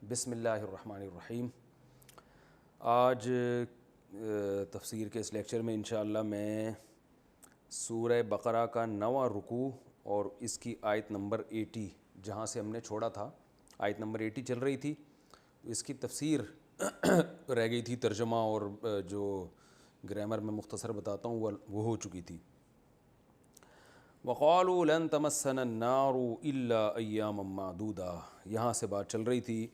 بسم اللہ الرحمن الرحیم۔ آج تفسیر کے اس لیکچر میں انشاءاللہ میں سورہ بقرہ کا 9واں رکوع اور اس کی آیت نمبر 80 جہاں سے ہم نے چھوڑا تھا، آیت نمبر 80 چل رہی تھی، اس کی تفسیر رہ گئی تھی، ترجمہ اور جو گرامر میں مختصر بتاتا ہوں وہ ہو چکی تھی۔ وَقَالُوا لَن تَمَسَّنَا النَّارُ إِلَّا أَيَّامًا مَّعْدُودَةً، یہاں سے بات چل رہی تھی۔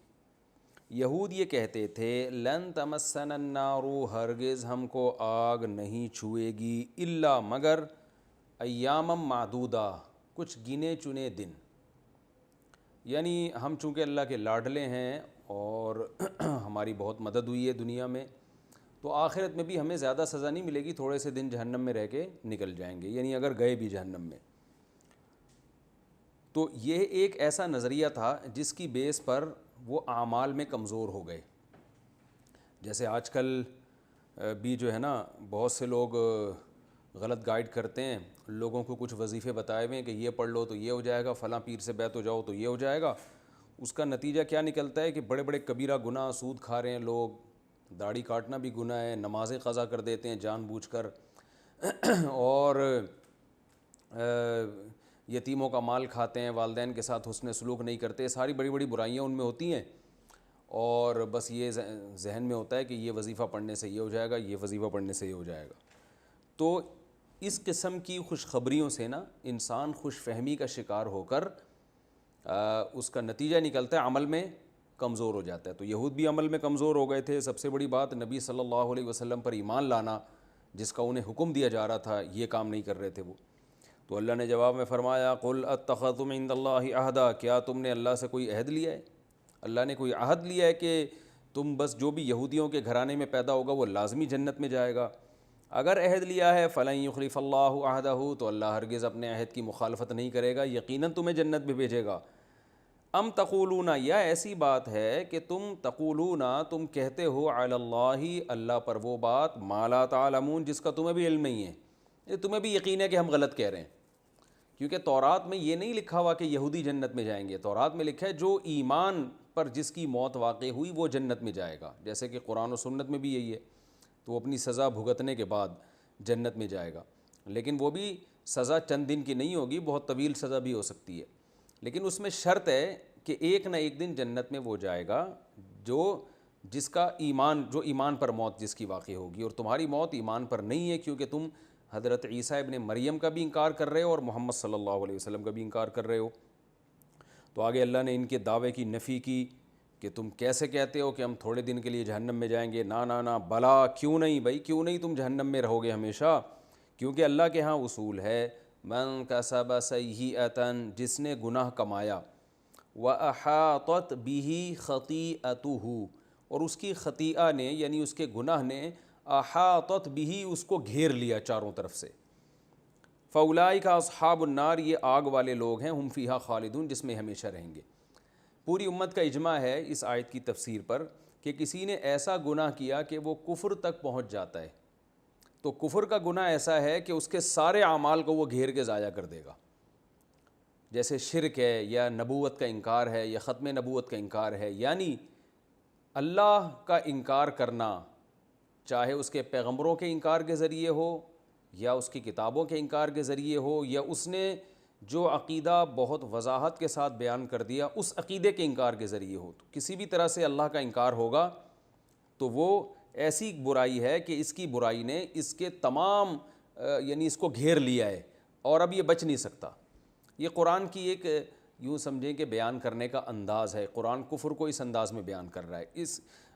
یہود یہ کہتے تھے لن تمسنا النار، ہرگز ہم کو آگ نہیں چھوئے گی، الا مگر ایاما معدودہ، کچھ گنے چنے دن، یعنی ہم چونکہ اللہ کے لاڈلے ہیں اور ہماری بہت مدد ہوئی ہے دنیا میں، تو آخرت میں بھی ہمیں زیادہ سزا نہیں ملے گی، تھوڑے سے دن جہنم میں رہ کے نکل جائیں گے، یعنی اگر گئے بھی جہنم میں۔ تو یہ ایک ایسا نظریہ تھا جس کی بیس پر وہ اعمال میں کمزور ہو گئے۔ جیسے آج کل بھی جو ہے نا بہت سے لوگ غلط گائیڈ کرتے ہیں، لوگوں کو کچھ وظیفے بتائے ہوئے ہیں کہ یہ پڑھ لو تو یہ ہو جائے گا، فلاں پیر سے بیعت ہو جاؤ تو یہ ہو جائے گا۔ اس کا نتیجہ کیا نکلتا ہے کہ بڑے بڑے کبیرہ گناہ، سود کھا رہے ہیں لوگ، داڑھی کاٹنا بھی گناہ ہے، نمازیں قضا کر دیتے ہیں جان بوجھ کر، اور یتیموں کا مال کھاتے ہیں، والدین کے ساتھ حسن سلوک نہیں کرتے، ساری بڑی بڑی برائیاں ان میں ہوتی ہیں، اور بس یہ ذہن میں ہوتا ہے کہ یہ وظیفہ پڑھنے سے یہ ہو جائے گا، یہ وظیفہ پڑھنے سے یہ ہو جائے گا۔ تو اس قسم کی خوشخبریوں سے نا انسان خوش فہمی کا شکار ہو کر اس کا نتیجہ نکلتا ہے عمل میں کمزور ہو جاتا ہے۔ تو یہود بھی عمل میں کمزور ہو گئے تھے۔ سب سے بڑی بات نبی صلی اللہ علیہ وسلم پر ایمان لانا، جس کا انہیں حکم دیا جا رہا تھا، یہ کام نہیں کر رہے تھے وہ۔ تو اللہ نے جواب میں فرمایا قل اتخذتم عند اللہ عہدا، کیا تم نے اللہ سے کوئی عہد لیا ہے؟ اللہ نے کوئی عہد لیا ہے کہ تم بس جو بھی یہودیوں کے گھرانے میں پیدا ہوگا وہ لازمی جنت میں جائے گا؟ اگر عہد لیا ہے فلن یخلف اللہ عہدہ، تو اللہ ہرگز اپنے عہد کی مخالفت نہیں کرے گا، یقیناً تمہیں جنت میں بھیجے گا۔ ام تقولون، یا ایسی بات ہے کہ تم تقولون، تم کہتے ہو علی اللہ، اللہ پر وہ بات ما لا تعلمون، جس کا تمہیں بھی علم نہیں ہے، یہ تمہیں بھی یقین ہے کہ ہم غلط کہہ رہے ہیں، کیونکہ تورات میں یہ نہیں لکھا ہوا کہ یہودی جنت میں جائیں گے، تورات میں لکھا ہے جو ایمان پر جس کی موت واقع ہوئی وہ جنت میں جائے گا، جیسے کہ قرآن و سنت میں بھی یہی ہے، تو وہ اپنی سزا بھگتنے کے بعد جنت میں جائے گا، لیکن وہ بھی سزا چند دن کی نہیں ہوگی، بہت طویل سزا بھی ہو سکتی ہے، لیکن اس میں شرط ہے کہ ایک نہ ایک دن جنت میں وہ جائے گا جس کا ایمان، جو ایمان پر موت جس کی واقع ہوگی، اور تمہاری موت ایمان پر نہیں ہے، کیونکہ تم حضرت عیسیٰ ابن مریم کا بھی انکار کر رہے ہو اور محمد صلی اللہ علیہ وسلم کا بھی انکار کر رہے ہو۔ تو آگے اللہ نے ان کے دعوے کی نفی کی کہ تم کیسے کہتے ہو کہ ہم تھوڑے دن کے لیے جہنم میں جائیں گے؟ نا نا نا، بلا، کیوں نہیں بھائی، کیوں نہیں تم جہنم میں رہو گے ہمیشہ، کیونکہ اللہ کے ہاں اصول ہے من کسب سیئۃ، جس نے گناہ کمایا، وَأَحَاطَتْ بِهِ خَطِیئَتُهُ، اور اس کی خطیئہ نے یعنی اس کے گناہ نے احاطت به، اس کو گھیر لیا چاروں طرف سے، فَأُولَٰئِکَ أَصْحَابُ النَّارِ، یہ آگ والے لوگ ہیں، ہم فیہا خالدون، جس میں ہمیشہ رہیں گے۔ پوری امت کا اجماع ہے اس آیت کی تفسیر پر کہ کسی نے ایسا گناہ کیا کہ وہ کفر تک پہنچ جاتا ہے، تو کفر کا گناہ ایسا ہے کہ اس کے سارے اعمال کو وہ گھیر کے ضائع کر دے گا، جیسے شرک ہے، یا نبوت کا انکار ہے، یا ختم نبوت کا انکار ہے، یعنی اللہ کا انکار کرنا، چاہے اس کے پیغمبروں کے انکار کے ذریعے ہو، یا اس کی کتابوں کے انکار کے ذریعے ہو، یا اس نے جو عقیدہ بہت وضاحت کے ساتھ بیان کر دیا اس عقیدے کے انکار کے ذریعے ہو، تو کسی بھی طرح سے اللہ کا انکار ہوگا تو وہ ایسی برائی ہے کہ اس کی برائی نے اس کے تمام یعنی اس کو گھیر لیا ہے اور اب یہ بچ نہیں سکتا۔ یہ قرآن کی ایک یوں سمجھیں کہ بیان کرنے کا انداز ہے، قرآن کفر کو اس انداز میں بیان کر رہا ہے،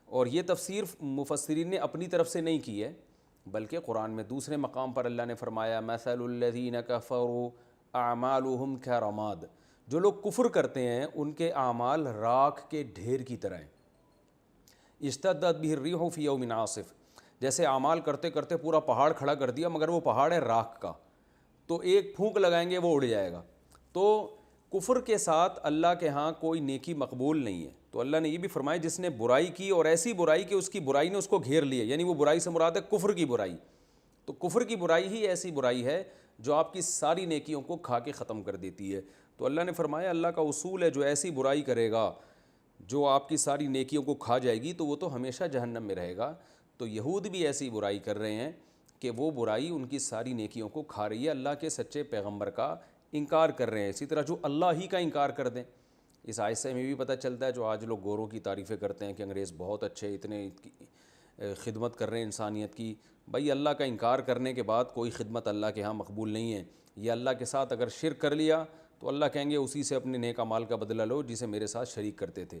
اور یہ تفسیر مفسرین نے اپنی طرف سے نہیں کی ہے، بلکہ قرآن میں دوسرے مقام پر اللہ نے فرمایا مثل الذین کفروا اعمالهم کرماد، جو لوگ کفر کرتے ہیں ان کے اعمال راکھ کے ڈھیر کی طرح ہیں، اشتدت به الريح في يوم عاصف، جیسے اعمال کرتے کرتے پورا پہاڑ کھڑا کر دیا مگر وہ پہاڑ ہے راکھ کا، تو ایک پھونک لگائیں گے وہ اڑ جائے گا۔ تو کفر کے ساتھ اللہ کے ہاں کوئی نیکی مقبول نہیں ہے، تو اللہ نے یہ بھی فرمایا جس نے برائی کی اور ایسی برائی کہ اس کی برائی نے اس کو گھیر لیا، یعنی وہ برائی سے مراد ہے کفر کی برائی، تو کفر کی برائی ہی ایسی برائی ہے جو آپ کی ساری نیکیوں کو کھا کے ختم کر دیتی ہے۔ تو اللہ نے فرمایا اللہ کا اصول ہے جو ایسی برائی کرے گا جو آپ کی ساری نیکیوں کو کھا جائے گی تو وہ تو ہمیشہ جہنم میں رہے گا. تو یہود بھی ایسی برائی کر رہے ہیں کہ وہ برائی ان کی ساری نیکیوں کو کھا رہی ہے, اللہ کے سچے پیغمبر کا انکار کر رہے ہیں. اسی طرح جو اللہ ہی کا انکار کر دیں, اس آیت سے ہمیں بھی پتہ چلتا ہے, جو آج لوگ گوروں کی تعریفیں کرتے ہیں کہ انگریز بہت اچھے, اتنے خدمت کر رہے ہیں انسانیت کی. بھائی اللہ کا انکار کرنے کے بعد کوئی خدمت اللہ کے ہاں مقبول نہیں ہے. یہ اللہ کے ساتھ اگر شرک کر لیا تو اللہ کہیں گے اسی سے اپنے نیک اعمال کا بدلہ لو جسے میرے ساتھ شریک کرتے تھے.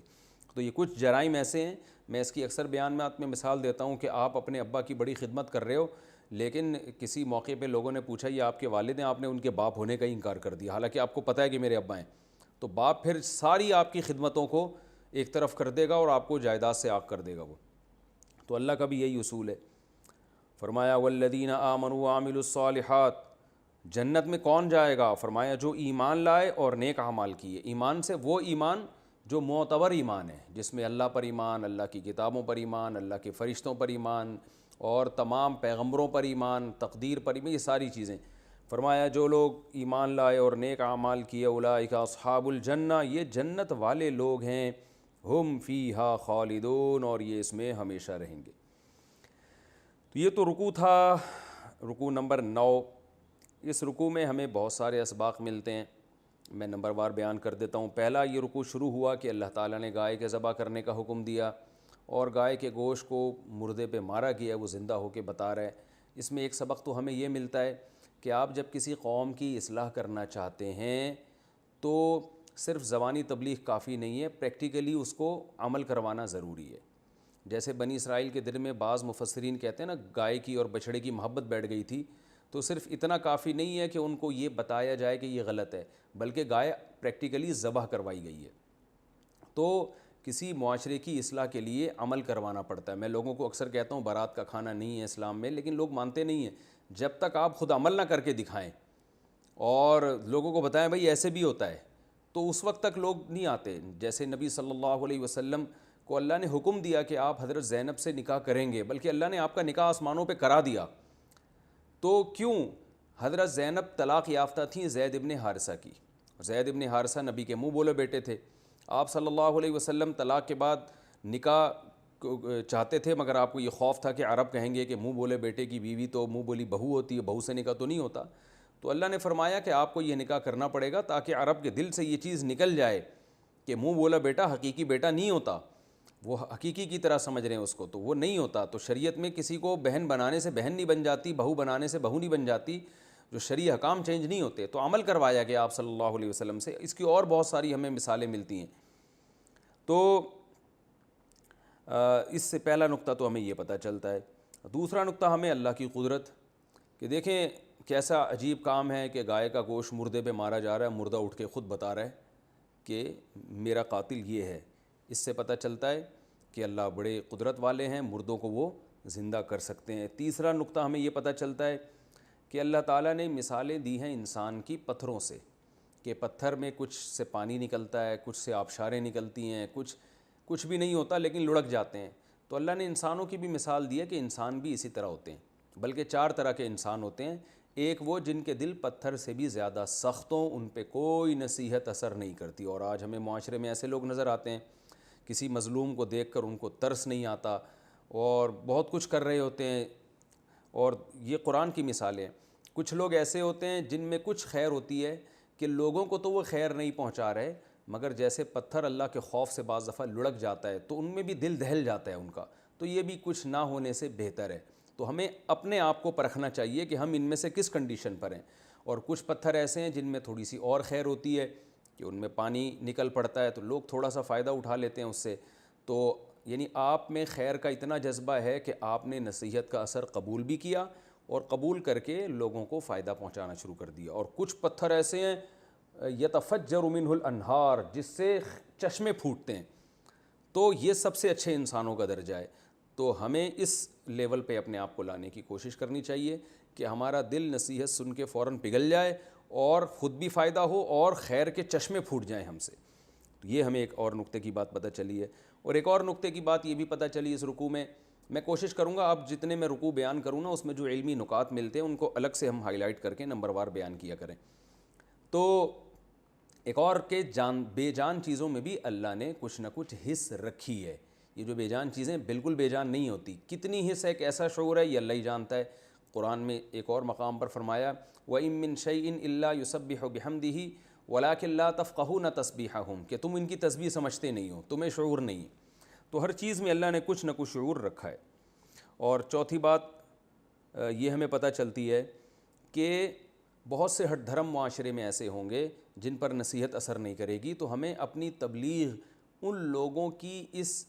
تو یہ کچھ جرائم ایسے ہیں, میں اس کی اکثر بیانات میں مثال دیتا ہوں کہ آپ اپنے ابا کی بڑی خدمت کر رہے ہو, لیکن کسی موقع پہ لوگوں نے پوچھا یہ آپ کے والد ہیں, آپ نے ان کے باپ ہونے کا ہی انکار کر دیا, حالانکہ آپ کو پتہ ہے کہ میرے ابا ہیں. تو باپ پھر ساری آپ کی خدمتوں کو ایک طرف کر دے گا اور آپ کو جائیداد سے آگ کر دے گا وہ. تو اللہ کا بھی یہی اصول ہے. فرمایا والذین آمنوا وعملوا الصالحات, جنت میں کون جائے گا؟ فرمایا جو ایمان لائے اور نیک اعمال کیے. ایمان سے وہ ایمان جو معتبر ایمان ہے, جس میں اللہ پر ایمان, اللہ کی کتابوں پر ایمان, اللہ کے فرشتوں پر ایمان اور تمام پیغمبروں پر ایمان, تقدیر پر ایمان, یہ ساری چیزیں. فرمایا جو لوگ ایمان لائے اور نیک اعمال کیے اولئک اصحاب الجنہ, یہ جنت والے لوگ ہیں, ہم فیہا خالدون, اور یہ اس میں ہمیشہ رہیں گے. تو یہ تو رکوع تھا, رکوع نمبر 9. اس رکوع میں ہمیں بہت سارے اسباق ملتے ہیں, میں نمبر وار بیان کر دیتا ہوں. پہلا یہ رکوع شروع ہوا کہ اللہ تعالیٰ نے گائے کے ذبح کرنے کا حکم دیا اور گائے کے گوشت کو مردے پہ مارا گیا, وہ زندہ ہو کے بتا رہا ہے. اس میں ایک سبق تو ہمیں یہ ملتا ہے کہ آپ جب کسی قوم کی اصلاح کرنا چاہتے ہیں تو صرف زبانی تبلیغ کافی نہیں ہے, پریکٹیکلی اس کو عمل کروانا ضروری ہے. جیسے بنی اسرائیل کے دل میں بعض مفسرین کہتے ہیں نا گائے کی اور بچھڑے کی محبت بیٹھ گئی تھی, تو صرف اتنا کافی نہیں ہے کہ ان کو یہ بتایا جائے کہ یہ غلط ہے, بلکہ گائے پریکٹیکلی ذبح کروائی گئی ہے. تو کسی معاشرے کی اصلاح کے لیے عمل کروانا پڑتا ہے. میں لوگوں کو اکثر کہتا ہوں بارات کا کھانا نہیں ہے اسلام میں, لیکن لوگ مانتے نہیں ہیں. جب تک آپ خود عمل نہ کر کے دکھائیں اور لوگوں کو بتائیں بھائی ایسے بھی ہوتا ہے, تو اس وقت تک لوگ نہیں آتے. جیسے نبی صلی اللہ علیہ وسلم کو اللہ نے حکم دیا کہ آپ حضرت زینب سے نکاح کریں گے, بلکہ اللہ نے آپ کا نکاح آسمانوں پہ کرا دیا. تو کیوں؟ حضرت زینب طلاق یافتہ تھیں زید ابن حارثہ کی. زید ابن حارثہ نبی کے منہ بولے بیٹے تھے. آپ صلی اللہ علیہ وسلم طلاق کے بعد نکاح چاہتے تھے, مگر آپ کو یہ خوف تھا کہ عرب کہیں گے کہ منہ بولے بیٹے کی بیوی تو منہ بولی بہو ہوتی ہے, بہو سے نکاح تو نہیں ہوتا. تو اللہ نے فرمایا کہ آپ کو یہ نکاح کرنا پڑے گا تاکہ عرب کے دل سے یہ چیز نکل جائے کہ منہ بولا بیٹا حقیقی بیٹا نہیں ہوتا, وہ حقیقی کی طرح سمجھ رہے ہیں اس کو, تو وہ نہیں ہوتا. تو شریعت میں کسی کو بہن بنانے سے بہن نہیں بن جاتی, بہو بنانے سے بہو نہیں بن جاتی, جو شرعی حکام چینج نہیں ہوتے. تو عمل کروایا گیا آپ صلی اللہ علیہ وسلم سے. اس کی اور بہت ساری ہمیں مثالیں ملتی ہیں. تو اس سے پہلا نقطہ تو ہمیں یہ پتہ چلتا ہے. دوسرا نقطہ ہمیں اللہ کی قدرت, کہ دیکھیں کیسا عجیب کام ہے کہ گائے کا گوشت مردے پہ مارا جا رہا ہے, مردہ اٹھ کے خود بتا رہا ہے کہ میرا قاتل یہ ہے. اس سے پتہ چلتا ہے کہ اللہ بڑے قدرت والے ہیں, مردوں کو وہ زندہ کر سکتے ہیں. تیسرا نقطہ ہمیں یہ پتہ چلتا ہے کہ اللہ تعالیٰ نے مثالیں دی ہیں انسان کی پتھروں سے, کہ پتھر میں کچھ سے پانی نکلتا ہے, کچھ سے آبشاریں نکلتی ہیں, کچھ بھی نہیں ہوتا لیکن لڑک جاتے ہیں. تو اللہ نے انسانوں کی بھی مثال دی ہے کہ انسان بھی اسی طرح ہوتے ہیں, بلکہ 4 طرح کے انسان ہوتے ہیں. ایک وہ جن کے دل پتھر سے بھی زیادہ سخت ہوں, ان پہ کوئی نصیحت اثر نہیں کرتی. اور آج ہمیں معاشرے میں ایسے لوگ نظر آتے ہیں, کسی مظلوم کو دیکھ کر ان کو ترس نہیں آتا اور بہت کچھ کر رہے ہوتے ہیں. اور یہ قرآن کی مثالیں. کچھ لوگ ایسے ہوتے ہیں جن میں کچھ خیر ہوتی ہے کہ لوگوں کو تو وہ خیر نہیں پہنچا رہے, مگر جیسے پتھر اللہ کے خوف سے بعض دفعہ لڑک جاتا ہے تو ان میں بھی دل دہل جاتا ہے ان کا, تو یہ بھی کچھ نہ ہونے سے بہتر ہے. تو ہمیں اپنے آپ کو پرکھنا چاہیے کہ ہم ان میں سے کس کنڈیشن پر ہیں. اور کچھ پتھر ایسے ہیں جن میں تھوڑی سی اور خیر ہوتی ہے کہ ان میں پانی نکل پڑتا ہے تو لوگ تھوڑا سا فائدہ اٹھا لیتے ہیں اس سے. تو یعنی آپ میں خیر کا اتنا جذبہ ہے کہ آپ نے نصیحت کا اثر قبول بھی کیا اور قبول کر کے لوگوں کو فائدہ پہنچانا شروع کر دیا. اور کچھ پتھر ایسے ہیں یتفجر منہ الانہار, جس سے چشمے پھوٹتے ہیں. تو یہ سب سے اچھے انسانوں کا درجہ ہے. تو ہمیں اس لیول پہ اپنے آپ کو لانے کی کوشش کرنی چاہیے کہ ہمارا دل نصیحت سن کے فوراً پگھل جائے اور خود بھی فائدہ ہو اور خیر کے چشمے پھوٹ جائیں ہم سے. تو یہ ہمیں ایک اور نقطے کی بات پتہ چلی ہے. اور ایک اور نقطے کی بات یہ بھی پتہ چلی اس رکوع میں, میں کوشش کروں گا اب جتنے میں رکوع بیان کروں نا اس میں جو علمی نکات ملتے ہیں ان کو الگ سے ہم ہائی لائٹ کر کے نمبر وار بیان کیا کریں. تو ایک اور کہ بے جان چیزوں میں بھی اللہ نے کچھ نہ کچھ حص رکھی ہے. یہ جو بے جان چیزیں بالکل بے جان نہیں ہوتی, کتنی حص ہے, ایک ایسا شعور ہے, یہ اللہ ہی جانتا ہے. قرآن میں ایک اور مقام پر فرمایا وَإِن مِّن شَيْءٍ إِلَّا يُسَبِّحُ بِحَمْدِهِ وَلَٰكِن لَّا تَفْقَهُونَ تَسْبِيحَهُمْ, کہ تم ان کی تسبیح سمجھتے نہیں ہو, تمہیں شعور نہیں. تو ہر چیز میں اللہ نے کچھ نہ کچھ شعور رکھا ہے. اور چوتھی بات یہ ہمیں پتہ چلتی ہے کہ بہت سے ہٹ دھرم معاشرے میں ایسے ہوں گے جن پر نصیحت اثر نہیں کرے گی, تو ہمیں اپنی تبلیغ ان لوگوں کی اس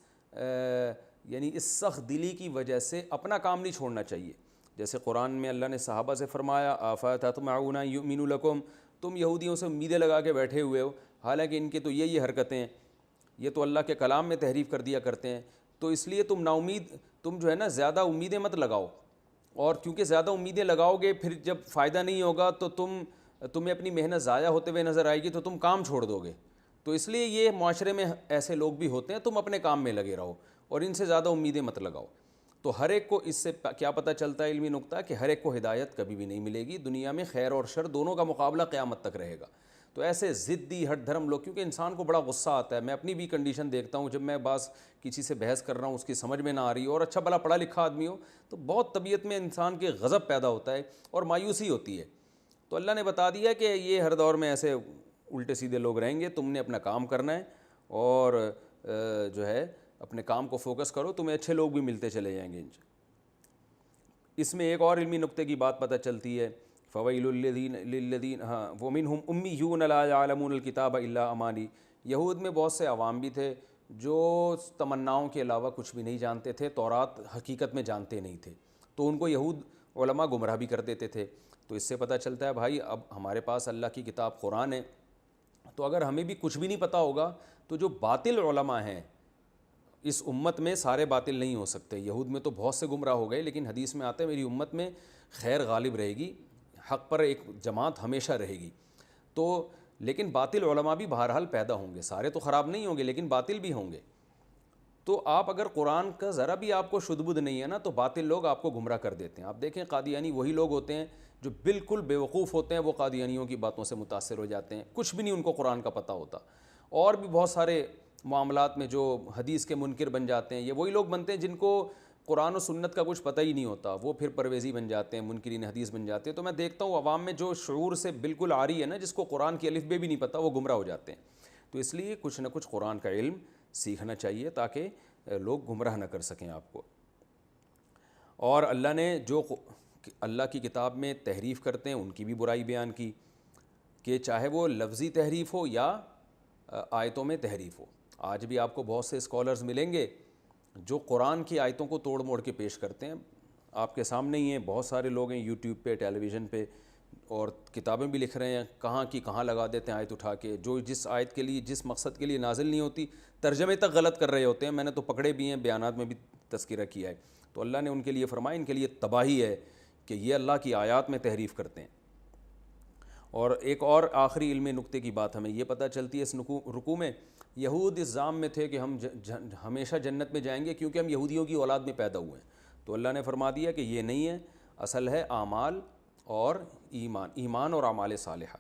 سخت دلی کی وجہ سے اپنا کام نہیں چھوڑنا چاہیے. جیسے قرآن میں اللہ نے صحابہ سے فرمایا افتطمعون ان یؤمنوا لکم, تم یہودیوں سے امیدیں لگا کے بیٹھے ہوئے ہو, حالانکہ ان کے تو یہ حرکتیں ہیں, یہ تو اللہ کے کلام میں تحریف کر دیا کرتے ہیں, تو اس لیے تم نا امید, تم جو ہے نا زیادہ امیدیں مت لگاؤ, اور کیونکہ زیادہ امیدیں لگاؤ گے پھر جب فائدہ نہیں ہوگا تو تمہیں اپنی محنت ضائع ہوتے ہوئے نظر آئے گی, تو تم کام چھوڑ دو گے. تو اس لیے یہ معاشرے میں ایسے لوگ بھی ہوتے ہیں, تم اپنے کام میں لگے رہو اور ان سے زیادہ امیدیں مت لگاؤ. تو ہر ایک کو اس سے کیا پتہ چلتا ہے علمی نقطہ, کہ ہر ایک کو ہدایت کبھی بھی نہیں ملے گی. دنیا میں خیر اور شر دونوں کا مقابلہ قیامت تک رہے گا. تو ایسے ضدی ہٹ دھرم لوگ, کیونکہ انسان کو بڑا غصہ آتا ہے, میں اپنی بھی کنڈیشن دیکھتا ہوں, جب میں کسی سے بحث کر رہا ہوں, اس کی سمجھ میں نہ آ رہی ہو, اور اچھا بھلا پڑھا لکھا آدمی ہو, تو بہت طبیعت میں انسان کے غضب پیدا ہوتا ہے اور مایوسی ہوتی ہے. تو اللہ نے بتا دیا کہ یہ ہر دور میں ایسے الٹے سیدھے لوگ رہیں گے, تم نے اپنا کام کرنا ہے اور جو ہے اپنے کام کو فوکس کرو, تمہیں اچھے لوگ بھی ملتے چلے جائیں گے. اس میں ایک اور علمی نقطے کی بات پتہ چلتی ہے, فویل للذین ومنہم امیون لا یعلمون الکتاب الا امانی. یہود میں بہت سے عوام بھی تھے جو تمناؤں کے علاوہ کچھ بھی نہیں جانتے تھے, تورات حقیقت میں جانتے نہیں تھے, تو ان کو یہود علماء گمراہ بھی کر دیتے تھے. تو اس سے پتہ چلتا ہے بھائی اب ہمارے پاس اللہ کی کتاب قرآن ہے, تو اگر ہمیں بھی کچھ بھی نہیں پتہ ہوگا تو جو باطل علماء ہیں اس امت میں سارے باطل نہیں ہو سکتے. یہود میں تو بہت سے گمراہ ہو گئے, لیکن حدیث میں آتا ہے میری امت میں خیر غالب رہے گی, حق پر ایک جماعت ہمیشہ رہے گی. تو لیکن باطل علماء بھی بہرحال پیدا ہوں گے, سارے تو خراب نہیں ہوں گے لیکن باطل بھی ہوں گے. تو آپ اگر قرآن کا ذرا بھی آپ کو شدھ بدھ نہیں ہے نا, تو باطل لوگ آپ کو گمراہ کر دیتے ہیں. آپ دیکھیں قادیانی وہی لوگ ہوتے ہیں جو بالکل بیوقوف ہوتے ہیں, وہ قادیانیوں کی باتوں سے متاثر ہو جاتے ہیں, کچھ بھی نہیں ان کو قرآن کا پتہ ہوتا. اور بھی بہت سارے معاملات میں جو حدیث کے منکر بن جاتے ہیں, یہ وہی لوگ بنتے ہیں جن کو قرآن و سنت کا کچھ پتہ ہی نہیں ہوتا, وہ پھر پرویزی بن جاتے ہیں, منکرین حدیث بن جاتے ہیں. تو میں دیکھتا ہوں عوام میں جو شعور سے بالکل عاری ہے نا, جس کو قرآن کی الف بے بھی نہیں پتہ, وہ گمراہ ہو جاتے ہیں. تو اس لیے کچھ نہ کچھ قرآن کا علم سیکھنا چاہیے تاکہ لوگ گمراہ نہ کر سکیں آپ کو. اور اللہ نے جو اللہ کی کتاب میں تحریف کرتے ہیں ان کی بھی برائی بیان کی, کہ چاہے وہ لفظی تحریف ہو یا آیتوں میں تحریف ہو. آج بھی آپ کو بہت سے اسکالرز ملیں گے جو قرآن کی آیتوں کو توڑ موڑ کے پیش کرتے ہیں. آپ کے سامنے ہی ہیں, بہت سارے لوگ ہیں یوٹیوب پہ, ٹیلی ویژن پہ, اور کتابیں بھی لکھ رہے ہیں, کہاں کی کہاں لگا دیتے ہیں آیت اٹھا کے, جو جس آیت کے لیے جس مقصد کے لیے نازل نہیں ہوتی ترجمے تک غلط کر رہے ہوتے ہیں. میں نے تو پکڑے بھی ہیں, بیانات میں بھی تذکرہ کیا ہے. تو اللہ نے ان کے لیے فرمایا ان کے لیے تباہی ہے کہ یہ اللہ کی آیات میں تحریف کرتے ہیں. اور ایک اور آخری علمی نقطے کی بات ہمیں یہ پتہ چلتی ہے اس رکوع میں, یہود اس ذام میں تھے کہ ہم ہمیشہ جنت میں جائیں گے کیونکہ ہم یہودیوں کی اولاد میں پیدا ہوئے ہیں. تو اللہ نے فرما دیا کہ یہ نہیں ہے, اصل ہے اعمال اور ایمان اور اعمال صالحہ.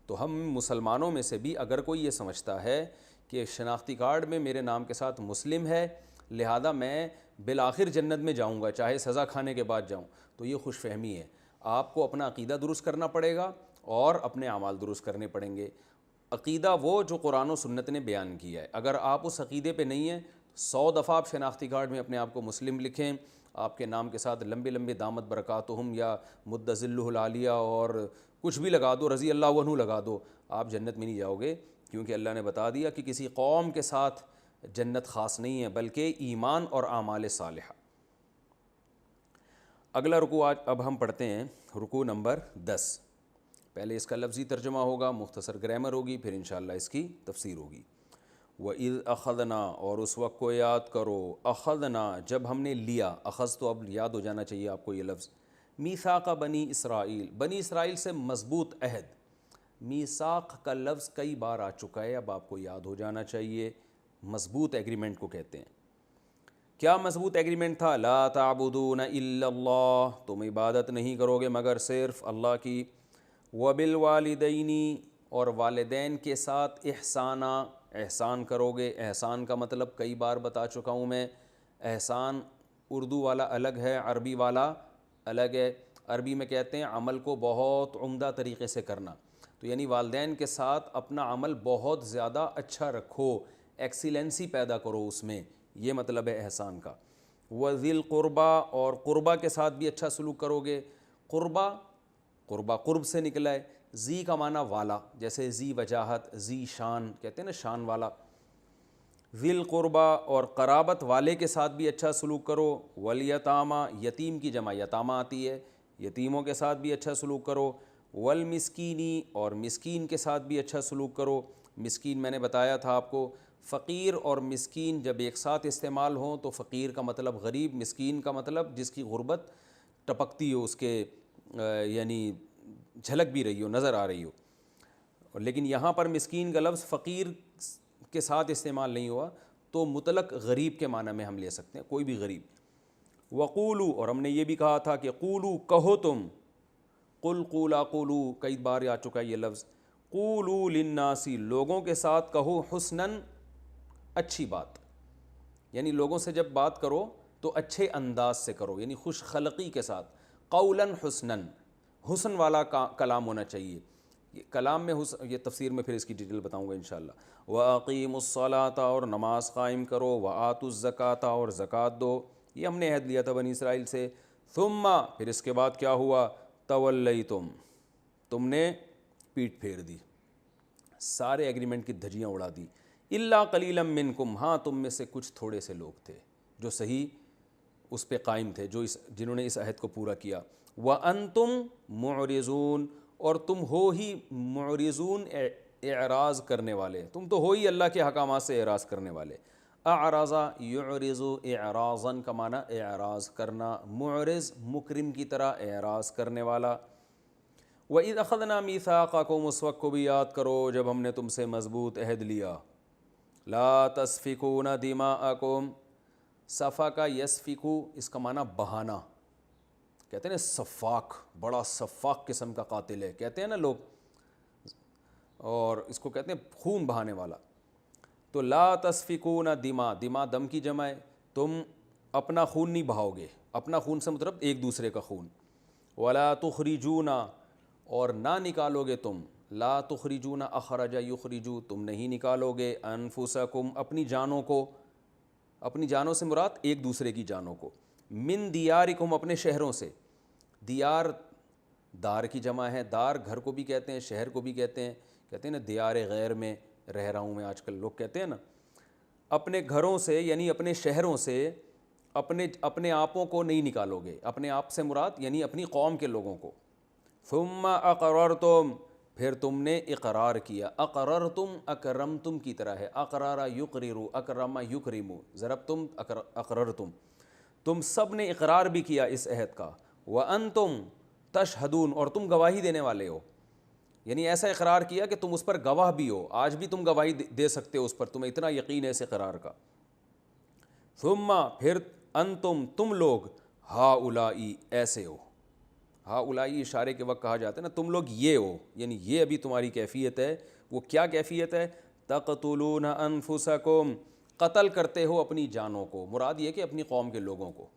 تو ہم مسلمانوں میں سے بھی اگر کوئی یہ سمجھتا ہے کہ شناختی کارڈ میں میرے نام کے ساتھ مسلم ہے لہذا میں بالآخر جنت میں جاؤں گا چاہے سزا کھانے کے بعد جاؤں, تو یہ خوش فہمی ہے. آپ کو اپنا عقیدہ درست کرنا پڑے گا اور اپنے اعمال درست کرنے پڑیں گے. عقیدہ وہ جو قرآن و سنت نے بیان کیا ہے, اگر آپ اس عقیدے پہ نہیں ہیں 100 دفعہ آپ شناختی کارڈ میں اپنے آپ کو مسلم لکھیں, آپ کے نام کے ساتھ لمبے لمبے دامت برکاتہم یا مد ظلہ العالیہ اور کچھ بھی لگا دو, رضی اللہ عنہ لگا دو, آپ جنت میں نہیں جاؤ گے. کیونکہ اللہ نے بتا دیا کہ کسی قوم کے ساتھ جنت خاص نہیں ہے بلکہ ایمان اور اعمال صالحہ. اگلا رکوع آج اب ہم پڑھتے ہیں, رکوع نمبر 10. پہلے اس کا لفظی ترجمہ ہوگا, مختصر گرامر ہوگی, پھر انشاءاللہ اس کی تفسیر ہوگی. وَإِذْ أَخَذْنَا, اور اس وقت کو یاد کرو, اخذنا جب ہم نے لیا, اخذ تو اب یاد ہو جانا چاہیے آپ کو یہ لفظ, میثاق بنی اسرائیل, بنی اسرائیل سے مضبوط عہد. میثاق کا لفظ کئی بار آ چکا ہے, اب آپ کو یاد ہو جانا چاہیے. مضبوط ایگریمنٹ کو کہتے ہیں. کیا مضبوط ایگریمنٹ تھا؟ لا تعبدون الا اللہ, تم عبادت نہیں کرو گے مگر صرف اللہ کی. وبالوالدین, اور والدین کے ساتھ احسانہ، احسان کرو گے۔ احسان کا مطلب کئی بار بتا چکا ہوں میں، احسان اردو والا الگ ہے، عربی والا الگ ہے۔ عربی میں کہتے ہیں عمل کو بہت عمدہ طریقے سے کرنا، تو یعنی والدین کے ساتھ اپنا عمل بہت زیادہ اچھا رکھو، ایکسیلنسی پیدا کرو اس میں، یہ مطلب ہے احسان کا۔ وذی القربہ، اور قربہ کے ساتھ بھی اچھا سلوک کرو گے۔ قربہ، قربہ قرب سے نکلا ہے، ذی کا معنی والا، جیسے ذی وجاہت، ذی شان کہتے ہیں نا، شان والا۔ ذی القربہ، اور قرابت والے کے ساتھ بھی اچھا سلوک کرو۔ والیتامہ، یتیم کی جمع یتامہ آتی ہے، یتیموں کے ساتھ بھی اچھا سلوک کرو۔ والمسکینی، اور مسکین کے ساتھ بھی اچھا سلوک کرو۔ مسکین میں نے بتایا تھا آپ کو، فقیر اور مسکین جب ایک ساتھ استعمال ہوں تو فقیر کا مطلب غریب، مسکین کا مطلب جس کی غربت ٹپکتی ہو، اس کے یعنی جھلک بھی رہی ہو، نظر آ رہی ہو۔ لیکن یہاں پر مسکین کا لفظ فقیر کے ساتھ استعمال نہیں ہوا، تو مطلق غریب کے معنی میں ہم لے سکتے ہیں، کوئی بھی غریب۔ وقولو، اور ہم نے یہ بھی کہا تھا کہ قولو کہو تم، قل قولا قولو کئی بار آ چکا ہے یہ لفظ۔ قولو للناسی، لوگوں کے ساتھ کہو حسناً، اچھی بات، یعنی لوگوں سے جب بات کرو تو اچھے انداز سے کرو، یعنی خوش خلقی کے ساتھ۔ قولاً حسناً، حسن والا کلام ہونا چاہیے۔ کلام میں حسن، یہ تفسیر میں پھر اس کی ڈیٹیل بتاؤں گا انشاءاللہ۔ وَأَقِيمُوا الصَّلَاةَ، اور نماز قائم کرو۔ وَآتُوا الزَّكَاةَ، اور زکوٰۃ دو، یہ ہم نے عہد لیا تھا بنی اسرائیل سے۔ ثُمَّ، پھر اس کے بعد کیا ہوا؟ تَوَلَّيْتُمْ، تم نے پیٹھ پھیر دی، سارے ایگریمنٹ کی دھجیاں اڑا دی۔ إِلَّا قَلِيلًا مِّنْكُمْ، ہاں تم میں سے کچھ تھوڑے سے لوگ تھے جو صحیح اس پہ قائم تھے، جنہوں نے اس عہد کو پورا کیا۔ وَأَنْتُمْ مُعْرِضُونَ، اور تم ہو ہی معرضون، اعراض کرنے والے، تم تو ہو ہی اللہ کے احکامات سے اعراض کرنے والے۔ اعرض یعرض اعراضاً کا معنی اعراض کرنا، معرض مکرم کی طرح اعراض کرنے والا۔ وَإِذْ أَخَذْنَا مِيثَاقَكُمْ، اس وقت کو بھی یاد کرو جب ہم نے تم سے مضبوط عہد لیا۔ لَا تَسْفِكُونَ دِمَاءَكُمْ، سفک یسفکو، اس کا معنی بہانا، کہتے ہیں نا سفاک، بڑا سفاک قسم کا قاتل ہے کہتے ہیں نا لوگ، اور اس کو کہتے ہیں خون بہانے والا۔ تو لا تسفکون دماء، دماء دم کی جمع ہے، تم اپنا خون نہیں بہاؤ گے، اپنا خون سے مطلب ایک دوسرے کا خون۔ ولا تخرجون، اور نہ نکالو گے تم، لا تخرجون اخرج یخرجو، تم نہیں نکالو گے، انفسکم، اپنی جانوں کو، اپنی جانوں سے مراد ایک دوسرے کی جانوں کو، من دیارکم، اپنے شہروں سے۔ دیار دار کی جمع ہے، دار گھر کو بھی کہتے ہیں، شہر کو بھی کہتے ہیں نا دیار غیر میں رہ رہا ہوں میں، آج کل لوگ کہتے ہیں نا۔ اپنے گھروں سے یعنی اپنے شہروں سے اپنے آپوں کو نہیں نکالو گے، اپنے آپ سے مراد یعنی اپنی قوم کے لوگوں کو۔ ثم اقررتم، پھر تم نے اقرار کیا، اقررتم اکرمتم کی طرح ہے، اقرار یقرر، اکرم یکرم، ضربتم اقررتم، تم سب نے اقرار بھی کیا اس عہد کا۔ وانتم تشہدون، اور تم گواہی دینے والے ہو، یعنی ایسا اقرار کیا کہ تم اس پر گواہ بھی ہو، آج بھی تم گواہی دے سکتے ہو اس پر، تمہیں اتنا یقین ہے اس اقرار کا۔ ثم، پھر انتم، تم لوگ، ہاؤلائی، ایسے ہو، ہاؤلائی اشارے کے وقت کہا جاتا ہے نا تم لوگ یہ ہو، یعنی یہ ابھی تمہاری کیفیت ہے۔ وہ کیا کیفیت ہے؟ تقتلون انفسکم، قتل کرتے ہو اپنی جانوں کو، مراد یہ کہ اپنی قوم کے لوگوں کو،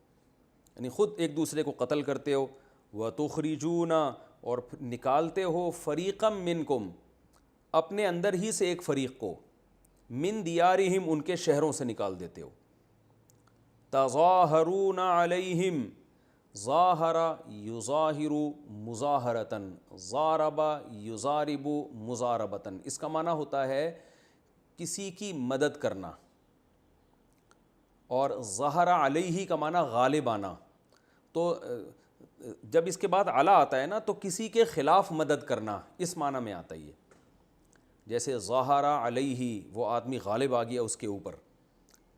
یعنی خود ایک دوسرے کو قتل کرتے ہو۔ وتخرجون، اور نکالتے ہو، فریقا منکم، اپنے اندر ہی سے ایک فریق کو، من دیارہم، ان کے شہروں سے نکال دیتے ہو۔ تظاہرون علیہم، ظاہر یظاہر مظاہرتاً، ضارب یضارب مضاربتاً، اس کا معنی ہوتا ہے کسی کی مدد کرنا، اور ظہر علیہ کا معنی غالب آنا۔ تو جب اس کے بعد علی آتا ہے نا تو کسی کے خلاف مدد کرنا، اس معنی میں آتا ہے یہ، جیسے ظہر علیہ، وہ آدمی غالب آ گیا اس کے اوپر۔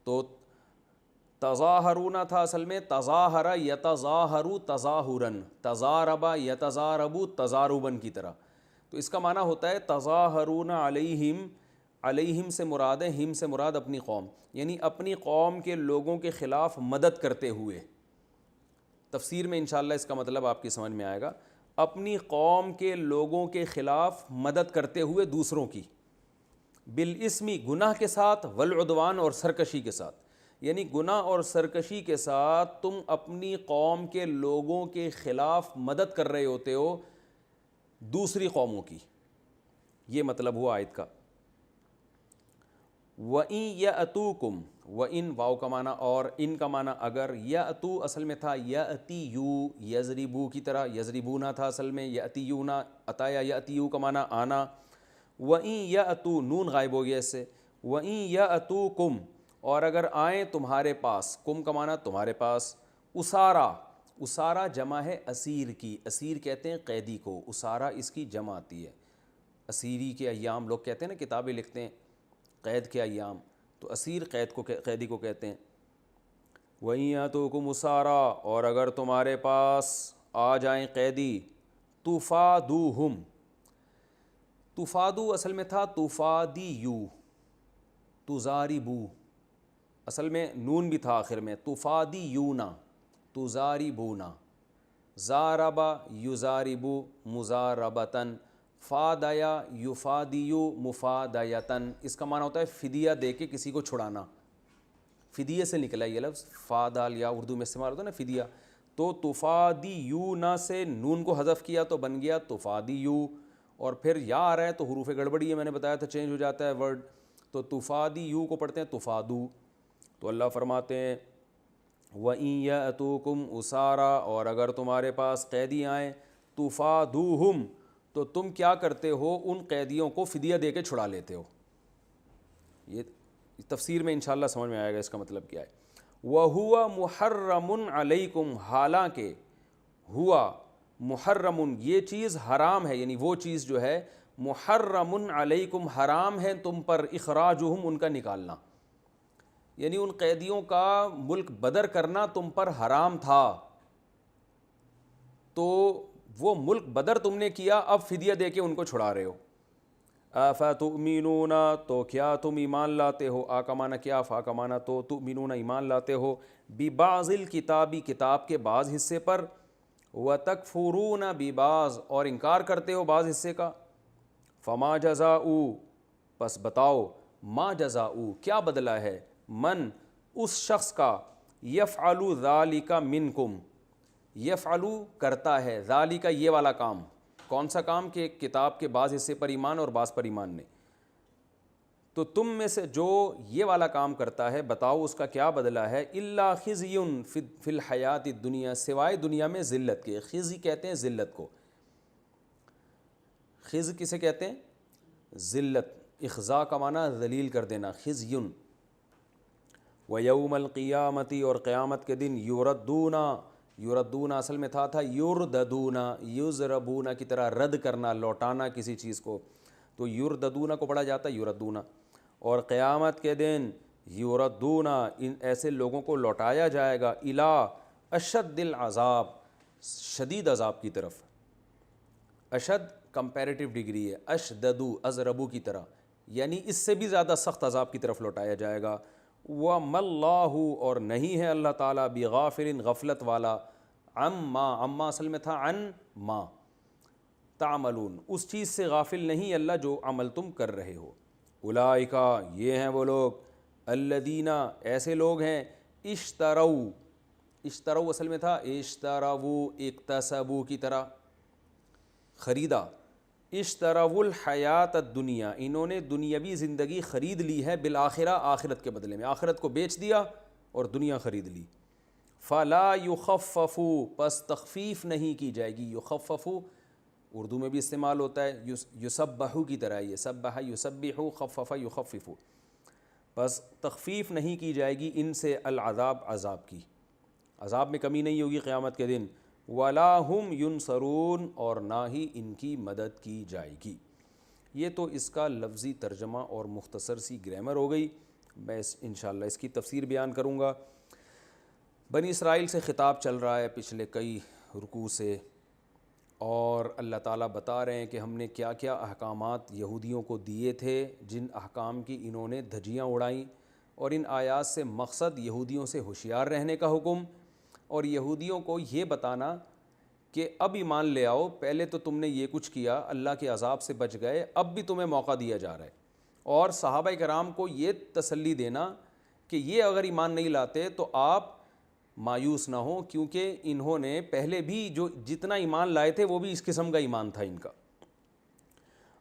تو تظاہرون تھا اصل میں تظاہر یتظاہر تظاہراً، تضارب یتضارب تضارباً کی طرح۔ تو اس کا معنی ہوتا ہے تظاہرون علیہم، علیہم سے مراد ہے، ہم سے مراد اپنی قوم، یعنی اپنی قوم کے لوگوں کے خلاف مدد کرتے ہوئے۔ تفسیر میں انشاءاللہ اس کا مطلب آپ کی سمجھ میں آئے گا۔ اپنی قوم کے لوگوں کے خلاف مدد کرتے ہوئے دوسروں کی، بالاسمی گناہ کے ساتھ، والعدوان اور سرکشی کے ساتھ، یعنی گناہ اور سرکشی کے ساتھ تم اپنی قوم کے لوگوں کے خلاف مدد کر رہے ہوتے ہو دوسری قوموں کی، یہ مطلب ہوا آیت کا۔ وَإِن يَأْتُوكُمْ، وَإِن واو کا معنی اور ان کا معنی اگر، یأتو اصل میں تھا یأتیو، یضربو کی طرح، یضربونا تھا اصل میں، یأتیونا، عطایا یأتیو کا معنی آنا۔ وَإِن يَأْتُو، نون غائب ہو گیا اس سے، وَإِن يَأْتُوكُمْ، اور اگر آئیں تمہارے پاس، کم کا معنی تمہارے پاس، اسارا، اسارا جمع ہے اسیر کی، اسیر کہتے ہیں قیدی کو، اسارا اس کی جمع آتی ہے، اسیری کے ایام لوگ کہتے ہیں نا، کتابیں لکھتے ہیں قید کے ایام، تو اسیر قید کو، قیدی کو کہتے ہیں۔ وَإِن يَأْتُوكُمْ أُسَارَىٰ، اور اگر تمہارے پاس آ جائیں قیدی، تُفَادُوهُمْ، تفادو اصل میں تھا تفادیو، تزاربو، اصل میں نون بھی تھا آخر میں، تفادیونا، تزاربونا، زاربا یزاربو مزاربتاً، فادیا یفادیو مفادیتاً، اس کا معنی ہوتا ہے فدیہ دے کے کسی کو چھڑانا، فدیہ سے نکلا یہ لفظ، فادال یا اردو میں استعمال ہوتا ہے نا فدیہ، تو تفادیونا سے نون کو حذف کیا تو بن گیا تفادیو، اور پھر یا آ رہا ہے تو حروف گڑبڑی ہے، میں نے بتایا تھا چینج ہو جاتا ہے ورڈ، تو تفادیو کو پڑھتے ہیں تفادو۔ تو اللہ فرماتے ہیں وَإِن يَأْتُوكُمْ أُسَارَىٰ، اور اگر تمہارے پاس قیدی آئیں، تُفَادُوهُمْ، تو تم کیا کرتے ہو، ان قیدیوں کو فدیہ دے کے چھڑا لیتے ہو۔ یہ تفسیر میں انشاءاللہ سمجھ میں آئے گا اس کا مطلب کیا ہے۔ وَهُوَ مُحَرَّمٌ عَلَيْكُمْ، حالانکہ ہوا محرم، یہ چیز حرام ہے، یعنی وہ چیز جو ہے محرم علیکم، حرام ہے تم پر، اخراجہم، ان کا نکالنا، یعنی ان قیدیوں کا ملک بدر کرنا تم پر حرام تھا، تو وہ ملک بدر تم نے کیا، اب فدیہ دے کے ان کو چھڑا رہے ہو۔ افتؤمنون، تو کیا تم ایمان لاتے ہو، آ کا معنی کیا، فا کا معنی تو، تؤمنون ایمان لاتے ہو، ببعض الکتابی، کتاب کے بعض حصے پر، وتکفرون ببعض، اور انکار کرتے ہو بعض حصے کا، فما جزاء، پس بتاؤ، ما جزاء، کیا بدلہ ہے، من، اس شخص کا، یفعل ذالک منکم، یفعل کرتا ہے، ذالک یہ والا کام، کون سا کام، کہ کتاب کے بعض حصے پر ایمان اور بعض پر ایمان نہیں، تو تم میں سے جو یہ والا کام کرتا ہے، بتاؤ اس کا کیا بدلہ ہے، الا خزی فی الحیات الدنیا، سوائے دنیا میں ذلت کے، خزی کہتے ہیں ذلت کو، خز کسے کہتے ہیں، ذلت، اخزا کا معنی ذلیل کر دینا، خزی، ویوم القیامت، اور قیامت کے دن، یردونا، یردونا اصل میں تھا یرددونا، یضربونا کی طرح رد کرنا، لوٹانا کسی چیز کو، تو یرددونا کو پڑھا جاتا ہے یردونا، اور قیامت کے دن یردونا، ان ایسے لوگوں کو لوٹایا جائے گا، الی اشد العذاب، شدید عذاب کی طرف، اشد کمپیریٹیو ڈگری ہے، اشددو اضربو کی طرح، یعنی اس سے بھی زیادہ سخت عذاب کی طرف لوٹایا جائے گا۔ وَمَا اللَّهُ، اور نہیں ہے اللہ تعالیٰ، بغافل، غفلت والا، عما، عما اصل میں تھا عن ما، تعملون، اس چیز سے غافل نہیں اللہ جو عمل تم کر رہے ہو۔ اولئک، یہ ہیں وہ لوگ، الذین، ایسے لوگ ہیں، اشتروا، اشتروا اصل میں تھا اشتروا، اکتسبوا کی طرح، خریدا، اشتروا الحیات الدنیا، انہوں نے دنیاوی زندگی خرید لی ہے، بالآخرہ، آخرت کے بدلے میں، آخرت کو بیچ دیا اور دنیا خرید لی، فلا یخفف، پس تخفیف نہیں کی جائے گی، یخفف اردو میں بھی استعمال ہوتا ہے، یسبح کی طرح، یہ سبح یسبح، خفف یخفف، پس تخفیف نہیں کی جائے گی ان سے، العذاب، عذاب کی، عذاب میں کمی نہیں ہوگی قیامت کے دن، ولا ہم ینصرون، اور نہ ہی ان کی مدد کی جائے گی۔ یہ تو اس کا لفظی ترجمہ اور مختصر سی گرامر ہو گئی، میں انشاءاللہ اس کی تفسیر بیان کروں گا۔ بنی اسرائیل سے خطاب چل رہا ہے پچھلے کئی رکوع سے، اور اللہ تعالیٰ بتا رہے ہیں کہ ہم نے کیا کیا احکامات یہودیوں کو دیے تھے، جن احکام کی انہوں نے دھجیاں اڑائیں، اور ان آیات سے مقصد یہودیوں سے ہوشیار رہنے کا حکم، اور یہودیوں کو یہ بتانا کہ اب ایمان لے آؤ، پہلے تو تم نے یہ کچھ کیا، اللہ کے عذاب سے بچ گئے، اب بھی تمہیں موقع دیا جا رہا ہے۔ اور صحابہ کرام کو یہ تسلی دینا کہ یہ اگر ایمان نہیں لاتے تو آپ مایوس نہ ہوں، کیونکہ انہوں نے پہلے بھی جو جتنا ایمان لائے تھے وہ بھی اس قسم کا ایمان تھا ان کا۔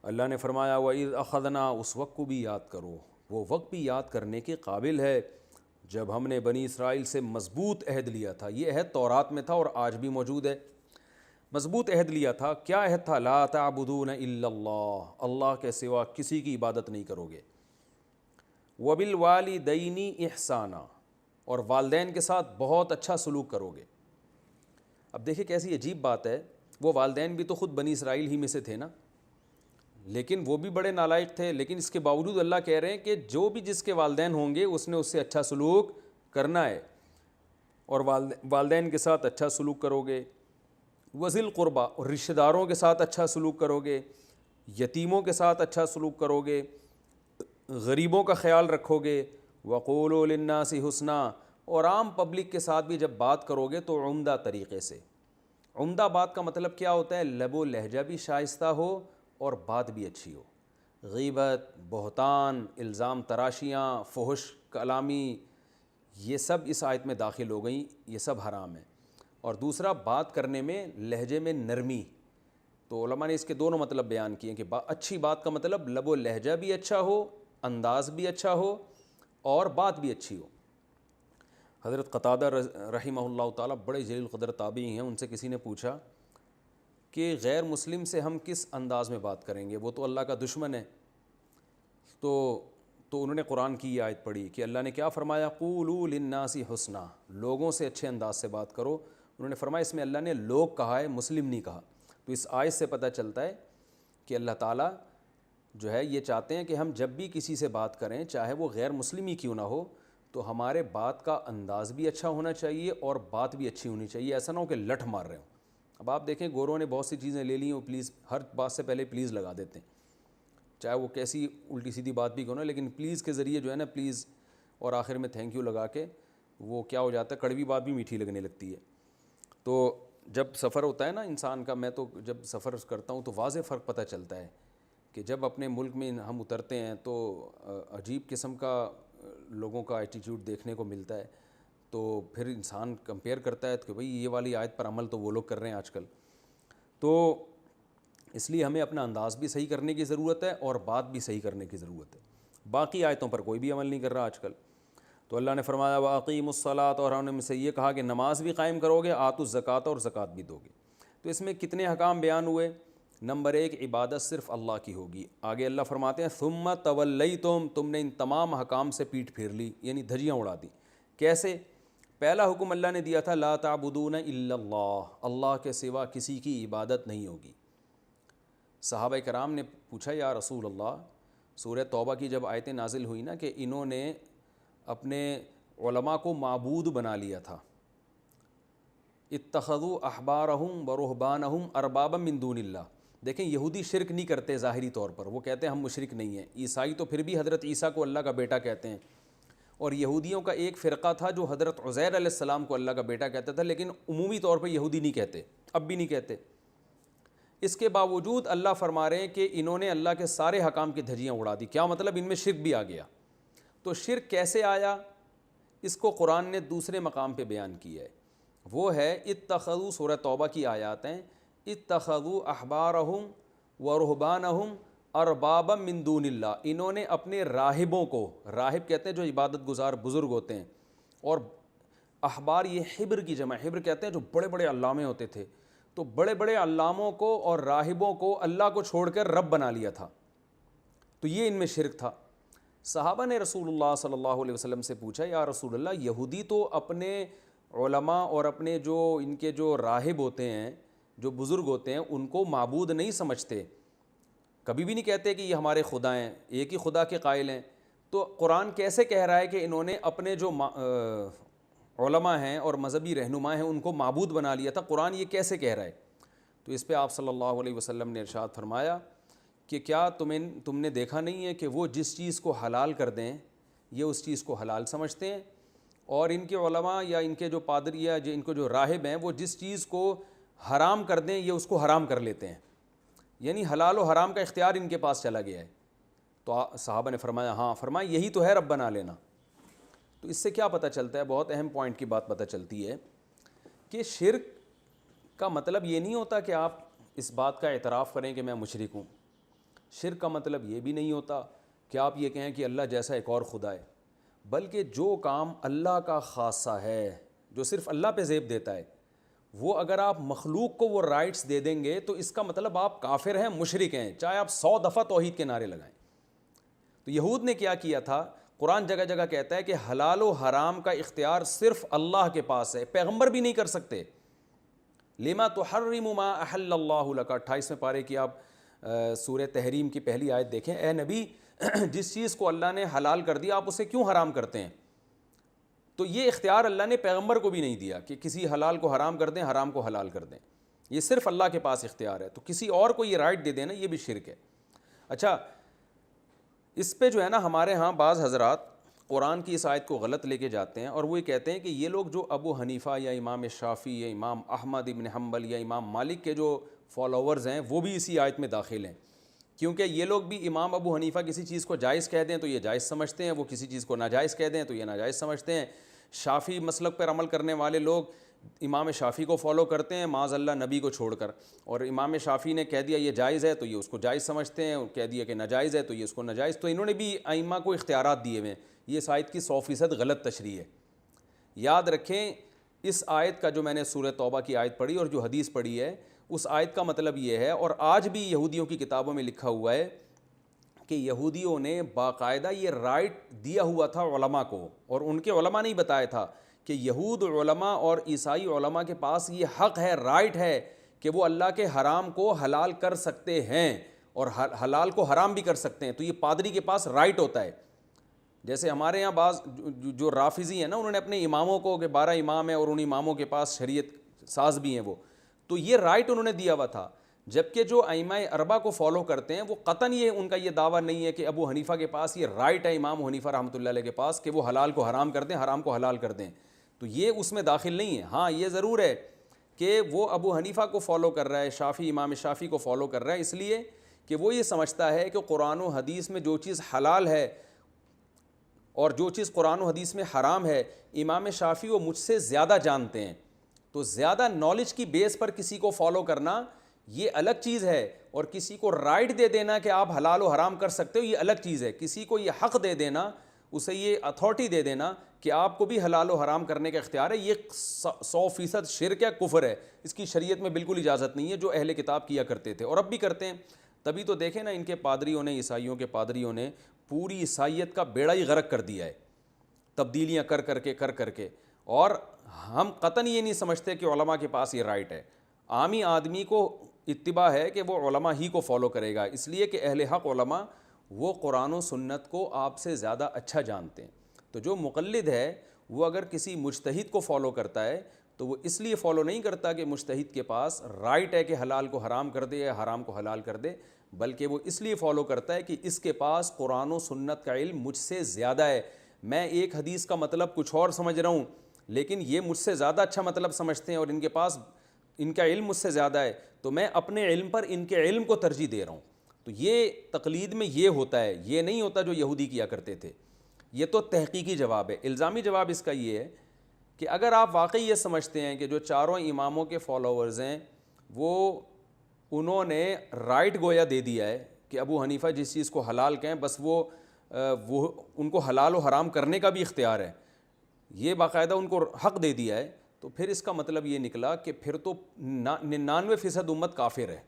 اللہ نے فرمایا وَإِذْ أَخَذْنَا، اس وقت کو بھی یاد کرو، وہ وقت بھی یاد کرنے کے قابل ہے جب ہم نے بنی اسرائیل سے مضبوط عہد لیا تھا۔ یہ عہد تورات میں تھا اور آج بھی موجود ہے۔ مضبوط عہد لیا تھا، کیا عہد تھا؟ لا تعبدون الا اللہ، اللہ کے سوا کسی کی عبادت نہیں کرو گے۔ وبالوالدین احسانا، اور والدین کے ساتھ بہت اچھا سلوک کرو گے۔ اب دیکھیں کیسی عجیب بات ہے، وہ والدین بھی تو خود بنی اسرائیل ہی میں سے تھے نا، لیکن وہ بھی بڑے نالائق تھے، لیکن اس کے باوجود اللہ کہہ رہے ہیں کہ جو بھی جس کے والدین ہوں گے اس نے اس سے اچھا سلوک کرنا ہے، اور والدین کے ساتھ اچھا سلوک کرو گے۔ وذی القربیٰ، اور رشتہ داروں کے ساتھ اچھا سلوک کرو گے، یتیموں کے ساتھ اچھا سلوک کرو گے، غریبوں کا خیال رکھو گے۔ وقولوا للناس حسنا، اور عام پبلک کے ساتھ بھی جب بات کرو گے تو عمدہ طریقے سے۔ عمدہ بات کا مطلب کیا ہوتا ہے؟ لب و لہجہ بھی شائستہ ہو اور بات بھی اچھی ہو۔ غیبت، بہتان، الزام تراشیاں، فحش کلامی، یہ سب اس آیت میں داخل ہو گئیں، یہ سب حرام ہے۔ اور دوسرا، بات کرنے میں لہجے میں نرمی، تو علماء نے اس کے دونوں مطلب بیان کیے کہ اچھی بات کا مطلب لب و لہجہ بھی اچھا ہو، انداز بھی اچھا ہو اور بات بھی اچھی ہو۔ حضرت قتادہ رحمہ اللہ تعالیٰ بڑے جلیل القدر تابعی ہیں، ان سے کسی نے پوچھا کہ غیر مسلم سے ہم کس انداز میں بات کریں گے، وہ تو اللہ کا دشمن ہے۔ تو انہوں نے قرآن کی یہ آیت پڑھی کہ اللہ نے کیا فرمایا؟ قولوا للناس حسنا، لوگوں سے اچھے انداز سے بات کرو۔ انہوں نے فرمایا اس میں اللہ نے لوگ کہا ہے، مسلم نہیں کہا۔ تو اس آیت سے پتہ چلتا ہے کہ اللہ تعالیٰ جو ہے یہ چاہتے ہیں کہ ہم جب بھی کسی سے بات کریں، چاہے وہ غیر مسلم ہی کیوں نہ ہو، تو ہمارے بات کا انداز بھی اچھا ہونا چاہیے اور بات بھی اچھی ہونی چاہیے، ایسا نہ ہو کہ لٹھ مار رہے ہوں۔ اب آپ دیکھیں گوروں نے بہت سی چیزیں لے لی ہیں، وہ پلیز ہر بات سے پہلے پلیز لگا دیتے ہیں، چاہے وہ کیسی الٹی سیدھی بات بھی کیوں نہ، لیکن پلیز کے ذریعے جو ہے نا، پلیز اور آخر میں تھینک یو لگا کے وہ کیا ہو جاتا ہے، کڑوی بات بھی میٹھی لگنے لگتی ہے۔ تو جب سفر ہوتا ہے نا انسان کا، میں تو جب سفر کرتا ہوں تو واضح فرق پتہ چلتا ہے کہ جب اپنے ملک میں ہم اترتے ہیں تو عجیب قسم کا لوگوں کا ایٹیٹیوڈ دیکھنے کو ملتا ہے، تو پھر انسان کمپیئر کرتا ہے کہ بھئی یہ والی آیت پر عمل تو وہ لوگ کر رہے ہیں آج کل۔ تو اس لیے ہمیں اپنا انداز بھی صحیح کرنے کی ضرورت ہے اور بات بھی صحیح کرنے کی ضرورت ہے۔ باقی آیتوں پر کوئی بھی عمل نہیں کر رہا آج کل۔ تو اللہ نے فرمایا وَأَقِیمُوا الصَّلَاةَ، اور انہوں نے سے یہ کہا کہ نماز بھی قائم کرو گے، آتوا الزکوٰۃ، اور زکوٰۃ بھی دو گے۔ تو اس میں کتنے حکام بیان ہوئے؟ نمبر 1، عبادت صرف اللہ کی ہوگی۔ آگے اللہ فرماتے ہیں ثُمَّ تَوَلَّیْتُمْ، تم نے ان تمام حکام سے پیٹھ پھیر لی، یعنی دھجیاں اڑا دیں۔ کیسے؟ پہلا حکم اللہ نے دیا تھا لا تعبدون الا اللہ، اللہ کے سوا کسی کی عبادت نہیں ہوگی۔ صحابہ کرام نے پوچھا یا رسول اللہ، سورہ توبہ کی جب آیتیں نازل ہوئی نا کہ انہوں نے اپنے علماء کو معبود بنا لیا تھا، اتخذوا احبارہم ورہبانہم اربابا من دون اللہ۔ دیکھیں یہودی شرک نہیں کرتے ظاہری طور پر، وہ کہتے ہیں ہم مشرک نہیں ہیں۔ عیسائی تو پھر بھی حضرت عیسیٰ کو اللہ کا بیٹا کہتے ہیں، اور یہودیوں کا ایک فرقہ تھا جو حضرت عزیر علیہ السلام کو اللہ کا بیٹا کہتا تھا، لیکن عمومی طور پر یہودی نہیں کہتے، اب بھی نہیں کہتے۔ اس کے باوجود اللہ فرما رہے ہیں کہ انہوں نے اللہ کے سارے حکام کی دھجیاں اڑا دی۔ کیا مطلب؟ ان میں شرک بھی آ گیا۔ تو شرک کیسے آیا؟ اس کو قرآن نے دوسرے مقام پہ بیان کیا ہے، وہ ہے اتخذوا، سورہ توبہ کی آیات ہیں، اتخذوا احبارہم ورہبانہم اربابا من دون اللہ، انہوں نے اپنے راہبوں کو، راہب کہتے ہیں جو عبادت گزار بزرگ ہوتے ہیں، اور احبار یہ حبر کی جمع، حبر کہتے ہیں جو بڑے بڑے علامے ہوتے تھے، تو بڑے بڑے علاموں کو اور راہبوں کو اللہ کو چھوڑ کر رب بنا لیا تھا، تو یہ ان میں شرک تھا۔ صحابہ نے رسول اللہ صلی اللہ علیہ وسلم سے پوچھا یا رسول اللہ، یہودی تو اپنے علماء اور اپنے جو ان کے جو راہب ہوتے ہیں، جو بزرگ ہوتے ہیں، ان کو معبود نہیں سمجھتے، کبھی بھی نہیں کہتے کہ یہ ہمارے خدا ہیں، ایک ہی خدا کے قائل ہیں، تو قرآن کیسے کہہ رہا ہے کہ انہوں نے اپنے جو علماء ہیں اور مذہبی رہنما ہیں ان کو معبود بنا لیا تھا؟ قرآن یہ کیسے کہہ رہا ہے؟ تو اس پہ آپ صلی اللہ علیہ وسلم نے ارشاد فرمایا کہ کیا تم نے دیکھا نہیں ہے کہ وہ جس چیز کو حلال کر دیں یہ اس چیز کو حلال سمجھتے ہیں، اور ان کے علماء یا ان کے جو پادری یا ان کو جو راہب ہیں وہ جس چیز کو حرام کر دیں یہ اس کو حرام کر لیتے ہیں، یعنی حلال و حرام کا اختیار ان کے پاس چلا گیا ہے۔ تو صحابہ نے فرمایا ہاں، فرمایا یہی تو ہے ربنا لینا۔ تو اس سے کیا پتہ چلتا ہے، بہت اہم پوائنٹ کی بات پتہ چلتی ہے کہ شرک کا مطلب یہ نہیں ہوتا کہ آپ اس بات کا اعتراف کریں کہ میں مشرک ہوں۔ شرک کا مطلب یہ بھی نہیں ہوتا کہ آپ یہ کہیں کہ اللہ جیسا ایک اور خدا ہے، بلکہ جو کام اللہ کا خاصہ ہے، جو صرف اللہ پہ زیب دیتا ہے، وہ اگر آپ مخلوق کو وہ رائٹس دے دیں گے تو اس کا مطلب آپ کافر ہیں، مشرک ہیں، چاہے آپ 100 دفعہ توحید کے نعرے لگائیں۔ تو یہود نے کیا کیا تھا، قرآن جگہ جگہ کہتا ہے کہ حلال و حرام کا اختیار صرف اللہ کے پاس ہے، پیغمبر بھی نہیں کر سکتے۔ لما تحرم ما احل اللہ لک، 28ویں پارے کی آپ سورہ تحریم کی پہلی آیت دیکھیں، اے نبی جس چیز کو اللہ نے حلال کر دیا آپ اسے کیوں حرام کرتے ہیں؟ تو یہ اختیار اللہ نے پیغمبر کو بھی نہیں دیا کہ کسی حلال کو حرام کر دیں، حرام کو حلال کر دیں، یہ صرف اللہ کے پاس اختیار ہے۔ تو کسی اور کو یہ رائٹ دے دینا یہ بھی شرک ہے۔ اچھا، اس پہ جو ہے نا ہمارے ہاں بعض حضرات قرآن کی اس آیت کو غلط لے کے جاتے ہیں، اور وہ یہ کہتے ہیں کہ یہ لوگ جو ابو حنیفہ یا امام شافعی یا امام احمد ابن حنبل یا امام مالک کے جو فالوورز ہیں وہ بھی اسی آیت میں داخل ہیں، کیونکہ یہ لوگ بھی امام ابو حنیفہ کسی چیز کو جائز کہہ دیں تو یہ جائز سمجھتے ہیں، وہ کسی چیز کو ناجائز کہہ دیں تو یہ ناجائز سمجھتے ہیں۔ شافعی مسلک پر عمل کرنے والے لوگ امام شافعی کو فالو کرتے ہیں معاذ اللہ نبی کو چھوڑ کر، اور امام شافعی نے کہہ دیا یہ جائز ہے تو یہ اس کو جائز سمجھتے ہیں، اور کہہ دیا کہ ناجائز ہے تو یہ اس کو ناجائز۔ تو انہوں نے بھی ائمہ کو اختیارات دیے ہوئے ہیں۔ یہ اس آیت کی 100% غلط تشریح ہے۔ یاد رکھیں اس آیت کا جو میں نے سورہ توبہ کی آیت پڑھی اور جو حدیث پڑھی ہے، اس آیت کا مطلب یہ ہے، اور آج بھی یہودیوں کی کتابوں میں لکھا ہوا ہے کہ یہودیوں نے باقاعدہ یہ رائٹ دیا ہوا تھا علماء کو، اور ان کے علماء نے ہی بتایا تھا کہ یہود علماء اور عیسائی علماء کے پاس یہ حق ہے، رائٹ ہے کہ وہ اللہ کے حرام کو حلال کر سکتے ہیں اور حلال کو حرام بھی کر سکتے ہیں۔ تو یہ پادری کے پاس رائٹ ہوتا ہے۔ جیسے ہمارے ہاں بعض جو رافضی ہیں نا، انہوں نے اپنے اماموں کو کہ 12 امام ہیں اور ان اماموں کے پاس شریعت ساز بھی ہیں وہ، تو یہ رائٹ انہوں نے دیا ہوا تھا۔ جبکہ جو ائمہ اربعہ کو فالو کرتے ہیں وہ قطعاً یہ ان کا یہ دعویٰ نہیں ہے کہ ابو حنیفہ کے پاس یہ رائٹ ہے، امام حنیفہ رحمۃ اللہ علیہ کے پاس، کہ وہ حلال کو حرام کر دیں، حرام کو حلال کر دیں، تو یہ اس میں داخل نہیں ہے۔ ہاں یہ ضرور ہے کہ وہ ابو حنیفہ کو فالو کر رہا ہے، شافعی امام شافعی کو فالو کر رہا ہے، اس لیے کہ وہ یہ سمجھتا ہے کہ قرآن و حدیث میں جو چیز حلال ہے اور جو چیز قرآن و حدیث میں حرام ہے، امام شافعی وہ مجھ سے زیادہ جانتے ہیں۔ تو زیادہ نالج کی بیس پر کسی کو فالو کرنا یہ الگ چیز ہے، اور کسی کو رائٹ دے دینا کہ آپ حلال و حرام کر سکتے ہو یہ الگ چیز ہے۔ کسی کو یہ حق دے دینا، اسے یہ اتھارٹی دے دینا کہ آپ کو بھی حلال و حرام کرنے کا اختیار ہے، یہ 100% شرک ہے، کفر ہے، اس کی شریعت میں بالکل اجازت نہیں ہے، جو اہل کتاب کیا کرتے تھے اور اب بھی کرتے ہیں۔ تبھی تو دیکھیں نا ان کے پادریوں نے، عیسائیوں کے پادریوں نے پوری عیسائیت کا بیڑا ہی غرق کر دیا ہے، تبدیلیاں کر کر کے، اور ہم قطعاً یہ نہیں سمجھتے کہ علماء کے پاس یہ رائٹ ہے۔ عامی آدمی کو اتباع ہے کہ وہ علماء ہی کو فالو کرے گا، اس لیے کہ اہل حق علماء وہ قرآن و سنت کو آپ سے زیادہ اچھا جانتے ہیں۔ تو جو مقلد ہے وہ اگر کسی مجتہد کو فالو کرتا ہے تو وہ اس لیے فالو نہیں کرتا کہ مجتہد کے پاس رائٹ ہے کہ حلال کو حرام کر دے یا حرام کو حلال کر دے، بلکہ وہ اس لیے فالو کرتا ہے کہ اس کے پاس قرآن و سنت کا علم مجھ سے زیادہ ہے۔ میں ایک حدیث کا مطلب کچھ اور سمجھ رہا ہوں، لیکن یہ مجھ سے زیادہ اچھا مطلب سمجھتے ہیں اور ان کے پاس ان کا علم مجھ سے زیادہ ہے، تو میں اپنے علم پر ان کے علم کو ترجیح دے رہا ہوں۔ تو یہ تقلید میں یہ ہوتا ہے، یہ نہیں ہوتا جو یہودی کیا کرتے تھے۔ یہ تو تحقیقی جواب ہے۔ الزامی جواب اس کا یہ ہے کہ اگر آپ واقعی یہ سمجھتے ہیں کہ جو چاروں اماموں کے فالوورز ہیں وہ انہوں نے رائٹ گویا دے دیا ہے کہ ابو حنیفہ جس چیز کو حلال کہیں بس وہ ان کو حلال و حرام کرنے کا بھی اختیار ہے، یہ باقاعدہ ان کو حق دے دیا ہے، تو پھر اس کا مطلب یہ نکلا کہ پھر تو 99% امت کافر ہے،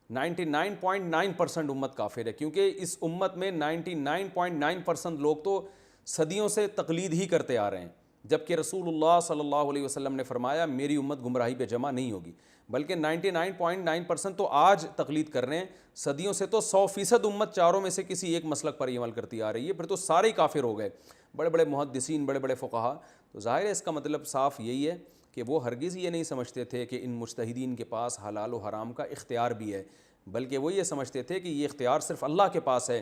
99.9% امت کافر ہے، کیونکہ اس امت میں 99.9% لوگ تو صدیوں سے تقلید ہی کرتے آ رہے ہیں، جبکہ رسول اللہ صلی اللہ علیہ وسلم نے فرمایا میری امت گمراہی پہ جمع نہیں ہوگی، بلکہ 99.9% تو آج تقلید کر رہے ہیں، صدیوں سے تو 100% امت چاروں میں سے کسی ایک مسلک پر عمل کرتی آ رہی ہے، پھر تو سارے ہی کافر ہو گئے، بڑے بڑے محدثین، بڑے بڑے فقہا۔ تو ظاہر ہے اس کا مطلب صاف یہی ہے کہ وہ ہرگز یہ نہیں سمجھتے تھے کہ ان مجتہدین کے پاس حلال و حرام کا اختیار بھی ہے، بلکہ وہ یہ سمجھتے تھے کہ یہ اختیار صرف اللہ کے پاس ہے۔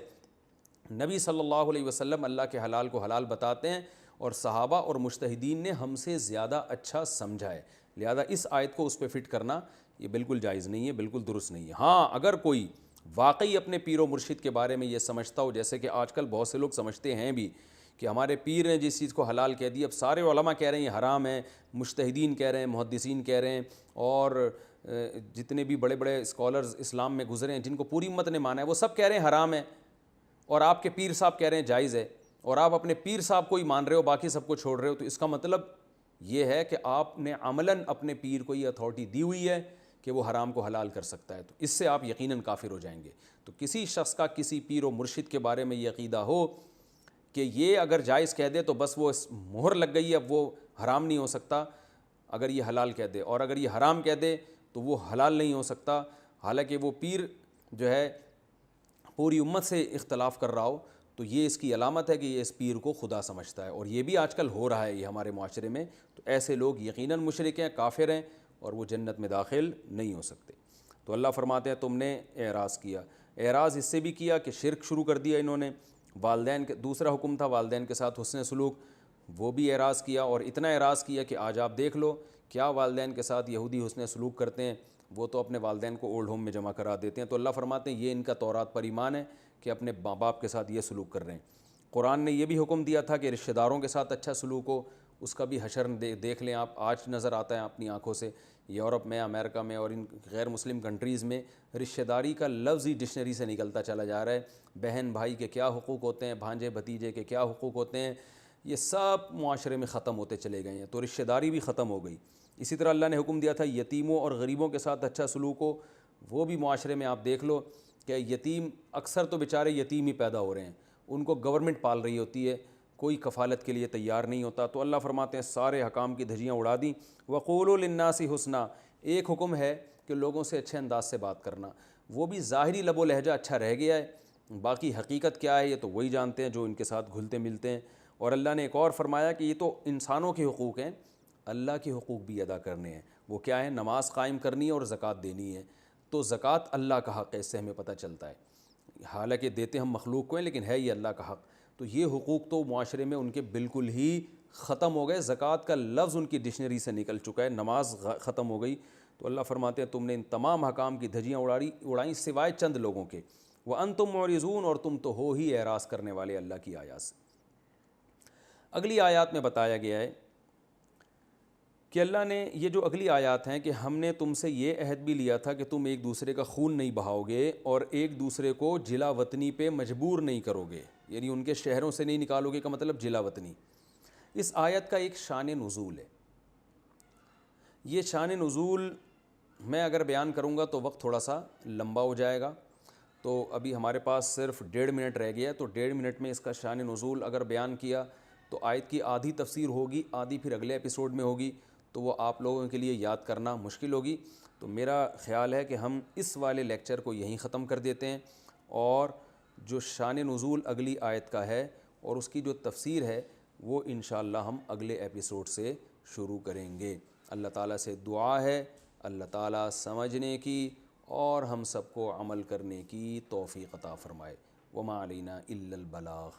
نبی صلی اللہ علیہ وسلم اللہ کے حلال کو حلال بتاتے ہیں اور صحابہ اور مجتہدین نے ہم سے زیادہ اچھا سمجھا ہے، لہذا اس آیت کو اس پہ فٹ کرنا یہ بالکل جائز نہیں ہے، بالکل درست نہیں ہے۔ ہاں اگر کوئی واقعی اپنے پیر و مرشد کے بارے میں یہ سمجھتا ہو، جیسے کہ آج کل بہت سے لوگ سمجھتے ہیں بھی کہ ہمارے پیر نے جس چیز کو حلال کہہ دی، اب سارے علماء کہہ رہے ہیں یہ حرام ہے، مجتہدین کہہ رہے ہیں، محدثین کہہ رہے ہیں، اور جتنے بھی بڑے بڑے اسکالرز اسلام میں گزرے ہیں جن کو پوری امت نے مانا ہے وہ سب کہہ رہے ہیں حرام ہے، اور آپ کے پیر صاحب کہہ رہے ہیں جائز ہے، اور آپ اپنے پیر صاحب کو ہی مان رہے ہو، باقی سب کو چھوڑ رہے ہو، تو اس کا مطلب یہ ہے کہ آپ نے عملاً اپنے پیر کو یہ اتھارٹی دی ہوئی ہے کہ وہ حرام کو حلال کر سکتا ہے، تو اس سے آپ یقیناً کافر ہو جائیں گے۔ تو کسی شخص کا کسی پیر و مرشد کے بارے میں یہ عقیدہ ہو کہ یہ اگر جائز کہہ دے تو بس وہ مہر لگ گئی ہے، اب وہ حرام نہیں ہو سکتا اگر یہ حلال کہہ دے، اور اگر یہ حرام کہہ دے تو وہ حلال نہیں ہو سکتا، حالانکہ وہ پیر جو ہے پوری امت سے اختلاف کر رہا ہو، تو یہ اس کی علامت ہے کہ یہ اس پیر کو خدا سمجھتا ہے، اور یہ بھی آج کل ہو رہا ہے یہ ہمارے معاشرے میں۔ تو ایسے لوگ یقیناً مشرک ہیں، کافر ہیں، اور وہ جنت میں داخل نہیں ہو سکتے۔ تو اللہ فرماتے ہیں تم نے اعراض کیا، اعراض اس سے بھی کیا کہ شرک شروع کر دیا انہوں نے، والدین کے دوسرا حکم تھا والدین کے ساتھ حسن سلوک، وہ بھی اعراض کیا، اور اتنا اعراض کیا کہ آج آپ دیکھ لو کیا والدین کے ساتھ یہودی حسن سلوک کرتے ہیں، وہ تو اپنے والدین کو اولڈ ہوم میں جمع کرا دیتے ہیں۔ تو اللہ فرماتے ہیں یہ ان کا تورات پر ایمان ہے کہ اپنے ماں باپ کے ساتھ یہ سلوک کر رہے ہیں۔ قرآن نے یہ بھی حکم دیا تھا کہ رشتہ داروں کے ساتھ اچھا سلوک ہو، اس کا بھی حشر دیکھ لیں آپ، آج نظر آتا ہے اپنی آنکھوں سے، یورپ میں، امریکہ میں اور ان غیر مسلم کنٹریز میں رشتہ داری کا لفظ ہی ڈکشنری سے نکلتا چلا جا رہا ہے۔ بہن بھائی کے کیا حقوق ہوتے ہیں، بھانجے بھتیجے کے کیا حقوق ہوتے ہیں، یہ سب معاشرے میں ختم ہوتے چلے گئے ہیں، تو رشتہ داری بھی ختم ہو گئی۔ اسی طرح اللہ نے حکم دیا تھا یتیموں اور غریبوں کے ساتھ اچھا سلوک ہو، وہ بھی معاشرے میں آپ دیکھ لو کہ یتیم اکثر تو بیچارے یتیم ہی پیدا ہو رہے ہیں، ان کو گورنمنٹ پال رہی ہوتی ہے، کوئی کفالت کے لیے تیار نہیں ہوتا۔ تو اللہ فرماتے ہیں سارے حکام کی دھجیاں اڑا دیں۔ وقولوا للناس حسنا، ایک حکم ہے کہ لوگوں سے اچھے انداز سے بات کرنا، وہ بھی ظاہری لب و لہجہ اچھا رہ گیا ہے، باقی حقیقت کیا ہے یہ تو وہی جانتے ہیں جو ان کے ساتھ گھلتے ملتے ہیں۔ اور اللہ نے ایک اور فرمایا کہ یہ تو انسانوں کے حقوق ہیں، اللہ کے حقوق بھی ادا کرنے ہیں۔ وہ کیا ہے؟ نماز قائم کرنی ہے اور زکوٰۃ دینی ہے۔ تو زکوٰۃ اللہ کا حق ہے، اس سے ہمیں پتہ چلتا ہے، حالانکہ دیتے ہم مخلوق کو ہیں لیکن ہے یہ اللہ کا حق۔ تو یہ حقوق تو معاشرے میں ان کے بالکل ہی ختم ہو گئے، زکوٰۃ کا لفظ ان کی ڈکشنری سے نکل چکا ہے، نماز ختم ہو گئی۔ تو اللہ فرماتے ہیں تم نے ان تمام حکام کی دھجیاں اڑائیں سوائے چند لوگوں کے، وَأَنْتُمْ مُعْرِضُونَ، اور تم تو ہو ہی اعراض کرنے والے اللہ کی آیات سے۔ اگلی آیات میں بتایا گیا ہے کہ اللہ نے یہ جو اگلی آیات ہیں کہ ہم نے تم سے یہ عہد بھی لیا تھا کہ تم ایک دوسرے کا خون نہیں بہاؤ گے اور ایک دوسرے کو جلا وطنی پہ مجبور نہیں کرو گے، یعنی ان کے شہروں سے نہیں نکالو گے کا مطلب جلا وطنی۔ اس آیت کا ایک شان نزول ہے، یہ شان نزول میں اگر بیان کروں گا تو وقت تھوڑا سا لمبا ہو جائے گا، تو ابھی ہمارے پاس صرف 1.5 منٹ رہ گیا ہے، تو 1.5 منٹ میں اس کا شان نزول اگر بیان کیا تو آیت کی آدھی تفسیر ہوگی، آدھی پھر اگلے ایپیسوڈ میں ہوگی، تو وہ آپ لوگوں کے لیے یاد کرنا مشکل ہوگی۔ تو میرا خیال ہے کہ ہم اس والے لیکچر کو یہیں ختم کر دیتے ہیں، اور جو شان نزول اگلی آیت کا ہے اور اس کی جو تفسیر ہے وہ انشاءاللہ ہم اگلے ایپیسوڈ سے شروع کریں گے۔ اللہ تعالیٰ سے دعا ہے اللہ تعالیٰ سمجھنے کی اور ہم سب کو عمل کرنے کی توفیق عطا فرمائے۔ وما علینا الا البلاغ۔